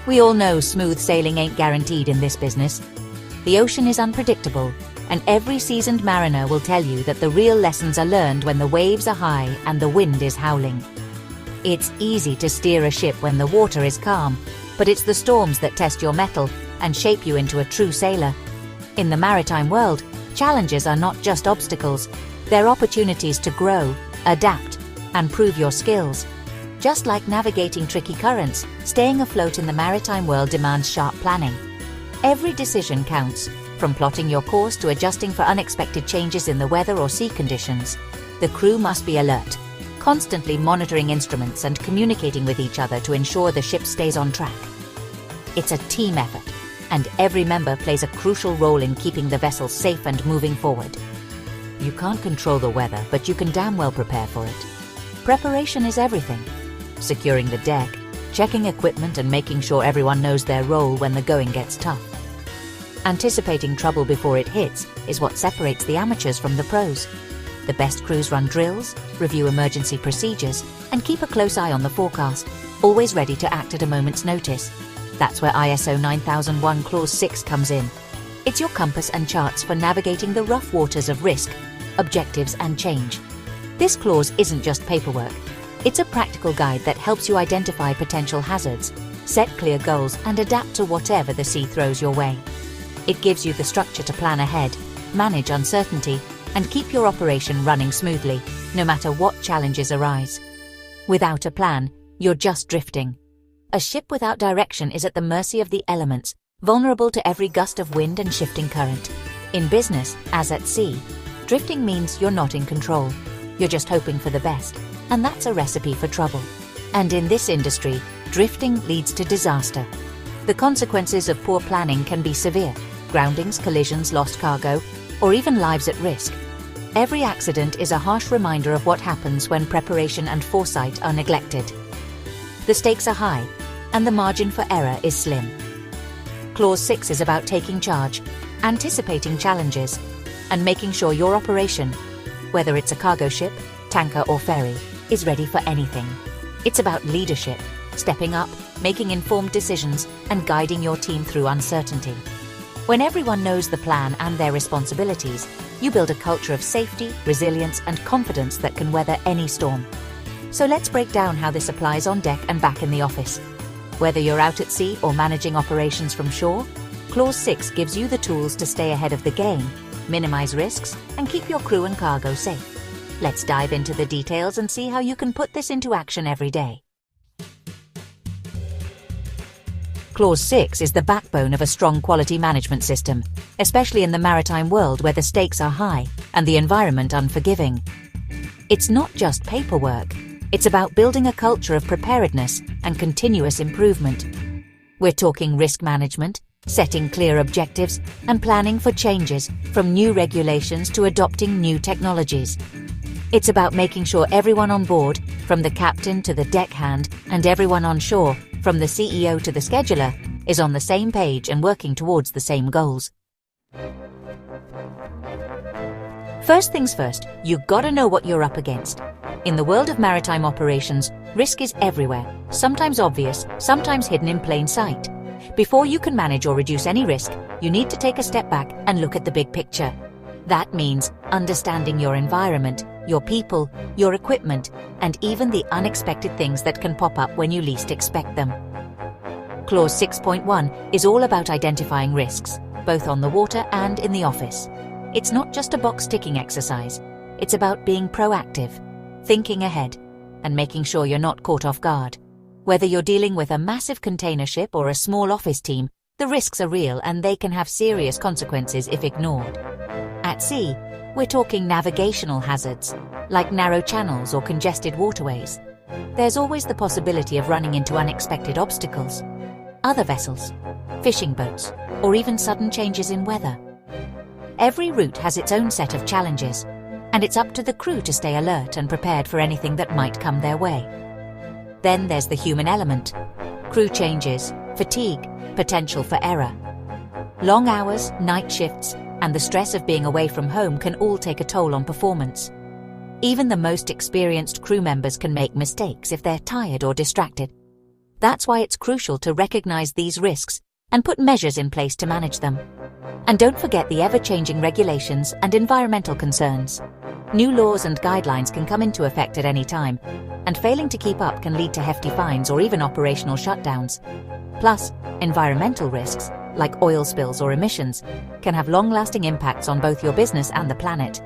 We all know smooth sailing ain't guaranteed in this business. The ocean is unpredictable, and every seasoned mariner will tell you that the real lessons are learned when the waves are high and the wind is howling. It's easy to steer a ship when the water is calm, but it's the storms that test your mettle and shape you into a true sailor. In the maritime world, challenges are not just obstacles, they're opportunities to grow, adapt, and prove your skills. Just like navigating tricky currents, staying afloat in the maritime world demands sharp planning. Every decision counts, from plotting your course to adjusting for unexpected changes in the weather or sea conditions. The crew must be alert, constantly monitoring instruments and communicating with each other to ensure the ship stays on track. It's a team effort, and every member plays a crucial role in keeping the vessel safe and moving forward. You can't control the weather, but you can damn well prepare for it. Preparation is everything. Securing the deck, checking equipment and making sure everyone knows their role when the going gets tough. Anticipating trouble before it hits is what separates the amateurs from the pros. The best crews run drills, review emergency procedures, and keep a close eye on the forecast, always ready to act at a moment's notice. That's where ISO 9001 Clause 6 comes in. It's your compass and charts for navigating the rough waters of risk, objectives and change. This clause isn't just paperwork. It's a practical guide that helps you identify potential hazards, set clear goals and adapt to whatever the sea throws your way. It gives you the structure to plan ahead, manage uncertainty, and keep your operation running smoothly, no matter what challenges arise. Without a plan, you're just drifting. A ship without direction is at the mercy of the elements, vulnerable to every gust of wind and shifting current. In business, as at sea, drifting means you're not in control. You're just hoping for the best, and that's a recipe for trouble. And in this industry, drifting leads to disaster. The consequences of poor planning can be severe: groundings, collisions, lost cargo, or even lives at risk. Every accident is a harsh reminder of what happens when preparation and foresight are neglected. The stakes are high, and the margin for error is slim. Clause 6 is about taking charge, anticipating challenges, and making sure your operation, whether it's a cargo ship, tanker or ferry, is ready for anything. It's about leadership, stepping up, making informed decisions, and guiding your team through uncertainty. When everyone knows the plan and their responsibilities, you build a culture of safety, resilience, and confidence that can weather any storm. So let's break down how this applies on deck and back in the office. Whether you're out at sea or managing operations from shore, Clause 6 gives you the tools to stay ahead of the game, minimize risks, and keep your crew and cargo safe. Let's dive into the details and see how you can put this into action every day. Clause 6 is the backbone of a strong quality management system, especially in the maritime world where the stakes are high and the environment unforgiving. It's not just paperwork, it's about building a culture of preparedness and continuous improvement. We're talking risk management, setting clear objectives, and planning for changes, from new regulations to adopting new technologies. It's about making sure everyone on board, from the captain to the deckhand, and everyone on shore, from the CEO to the scheduler, is on the same page and working towards the same goals. First things first, you've got to know what you're up against. In the world of maritime operations, risk is everywhere, sometimes obvious, sometimes hidden in plain sight. Before you can manage or reduce any risk, you need to take a step back and look at the big picture. That means understanding your environment, your people, your equipment, and even the unexpected things that can pop up when you least expect them. Clause 6.1 is all about identifying risks, both on the water and in the office. It's not just a box-ticking exercise. It's about being proactive, thinking ahead, and making sure you're not caught off guard. Whether you're dealing with a massive container ship or a small office team, the risks are real and they can have serious consequences if ignored. At sea, we're talking navigational hazards, like narrow channels or congested waterways. There's always the possibility of running into unexpected obstacles, other vessels, fishing boats, or even sudden changes in weather. Every route has its own set of challenges, and it's up to the crew to stay alert and prepared for anything that might come their way. Then there's the human element: crew changes, fatigue, potential for error. Long hours, night shifts, and the stress of being away from home can all take a toll on performance. Even the most experienced crew members can make mistakes if they're tired or distracted. That's why it's crucial to recognize these risks and put measures in place to manage them. And don't forget the ever-changing regulations and environmental concerns. New laws and guidelines can come into effect at any time, and failing to keep up can lead to hefty fines or even operational shutdowns. Plus, environmental risks, like oil spills or emissions, can have long-lasting impacts on both your business and the planet.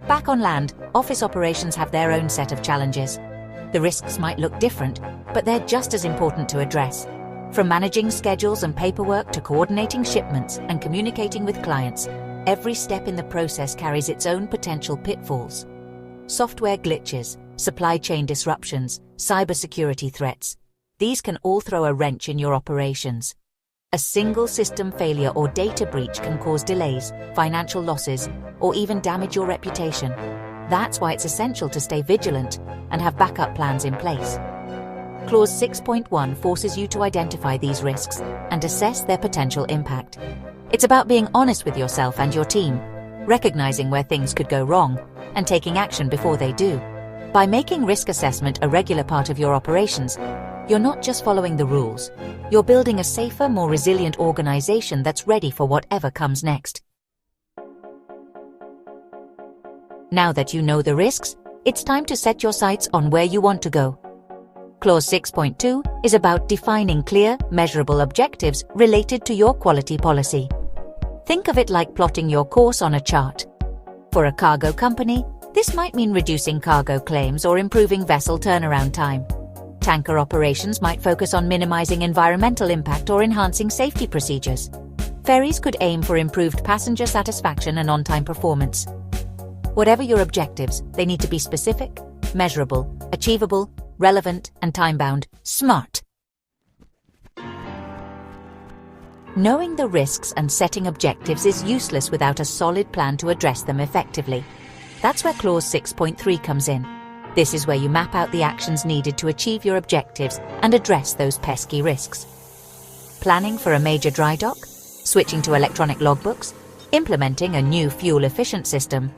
Back on land, office operations have their own set of challenges. The risks might look different, but they're just as important to address. From managing schedules and paperwork to coordinating shipments and communicating with clients, every step in the process carries its own potential pitfalls. Software glitches, supply chain disruptions, cybersecurity threats. These can all throw a wrench in your operations. A single system failure or data breach can cause delays, financial losses, or even damage your reputation. That's why it's essential to stay vigilant and have backup plans in place. Clause 6.1 forces you to identify these risks and assess their potential impact. It's about being honest with yourself and your team, recognizing where things could go wrong, and taking action before they do. By making risk assessment a regular part of your operations, you're not just following the rules, you're building a safer, more resilient organization that's ready for whatever comes next. Now that you know the risks, it's time to set your sights on where you want to go. Clause 6.2 is about defining clear, measurable objectives related to your quality policy. Think of it like plotting your course on a chart. For a cargo company, this might mean reducing cargo claims or improving vessel turnaround time. Tanker operations might focus on minimizing environmental impact or enhancing safety procedures. Ferries could aim for improved passenger satisfaction and on-time performance. Whatever your objectives, they need to be specific, measurable, achievable, relevant, and time-bound. SMART. Knowing the risks and setting objectives is useless without a solid plan to address them effectively. That's where Clause 6.3 comes in. This is where you map out the actions needed to achieve your objectives and address those pesky risks. Planning for a major dry dock, switching to electronic logbooks, implementing a new fuel-efficient system.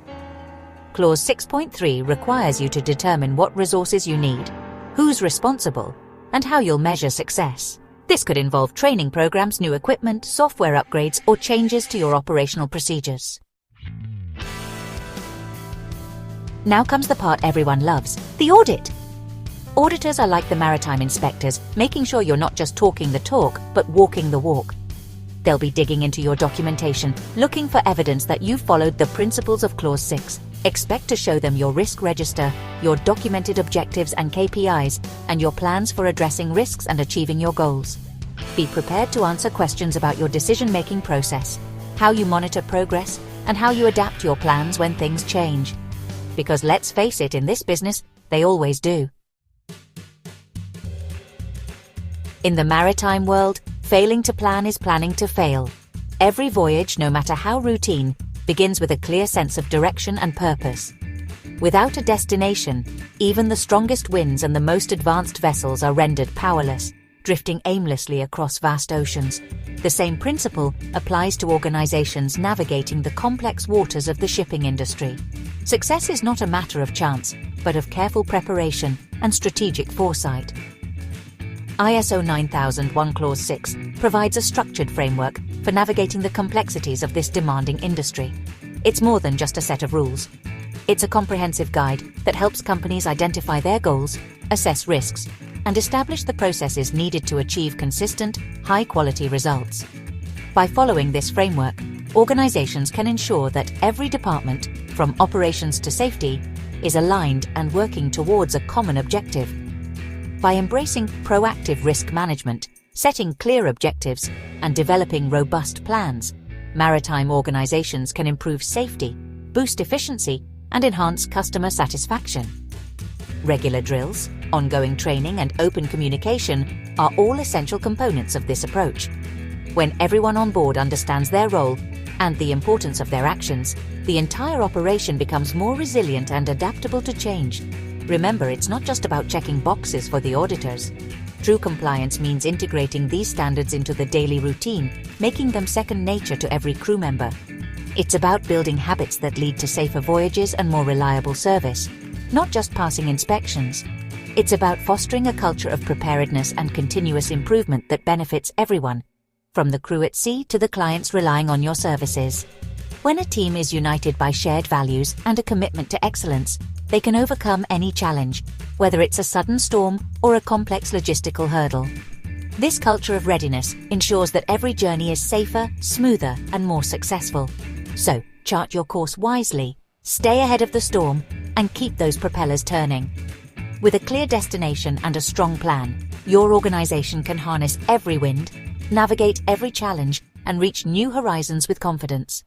Clause 6.3 requires you to determine what resources you need, who's responsible, and how you'll measure success. This could involve training programs, new equipment, software upgrades, or changes to your operational procedures. Now comes the part everyone loves, the audit. Auditors are like the maritime inspectors, making sure you're not just talking the talk, but walking the walk. They'll be digging into your documentation, looking for evidence that you've followed the principles of Clause 6. Expect to show them your risk register, your documented objectives and KPIs, and your plans for addressing risks and achieving your goals. Be prepared to answer questions about your decision-making process, how you monitor progress, and how you adapt your plans when things change. Because let's face it, in this business, they always do. In the maritime world, failing to plan is planning to fail. Every voyage, no matter how routine, begins with a clear sense of direction and purpose. Without a destination, even the strongest winds and the most advanced vessels are rendered powerless, drifting aimlessly across vast oceans. The same principle applies to organizations navigating the complex waters of the shipping industry. Success is not a matter of chance, but of careful preparation and strategic foresight. ISO 9001 Clause 6 provides a structured framework for navigating the complexities of this demanding industry. It's more than just a set of rules. It's a comprehensive guide that helps companies identify their goals, assess risks, and establish the processes needed to achieve consistent, high-quality results. By following this framework, organizations can ensure that every department, from operations to safety, is aligned and working towards a common objective. By embracing proactive risk management, setting clear objectives, and developing robust plans, maritime organizations can improve safety, boost efficiency, and enhance customer satisfaction. Regular drills, ongoing training, and open communication are all essential components of this approach. When everyone on board understands their role and the importance of their actions, the entire operation becomes more resilient and adaptable to change. Remember, it's not just about checking boxes for the auditors. True compliance means integrating these standards into the daily routine, making them second nature to every crew member. It's about building habits that lead to safer voyages and more reliable service, not just passing inspections. It's about fostering a culture of preparedness and continuous improvement that benefits everyone, from the crew at sea to the clients relying on your services. When a team is united by shared values and a commitment to excellence, they can overcome any challenge, whether it's a sudden storm or a complex logistical hurdle. This culture of readiness ensures that every journey is safer, smoother, and more successful. So, chart your course wisely, stay ahead of the storm, and keep those propellers turning. With a clear destination and a strong plan, your organization can harness every wind, navigate every challenge, and reach new horizons with confidence.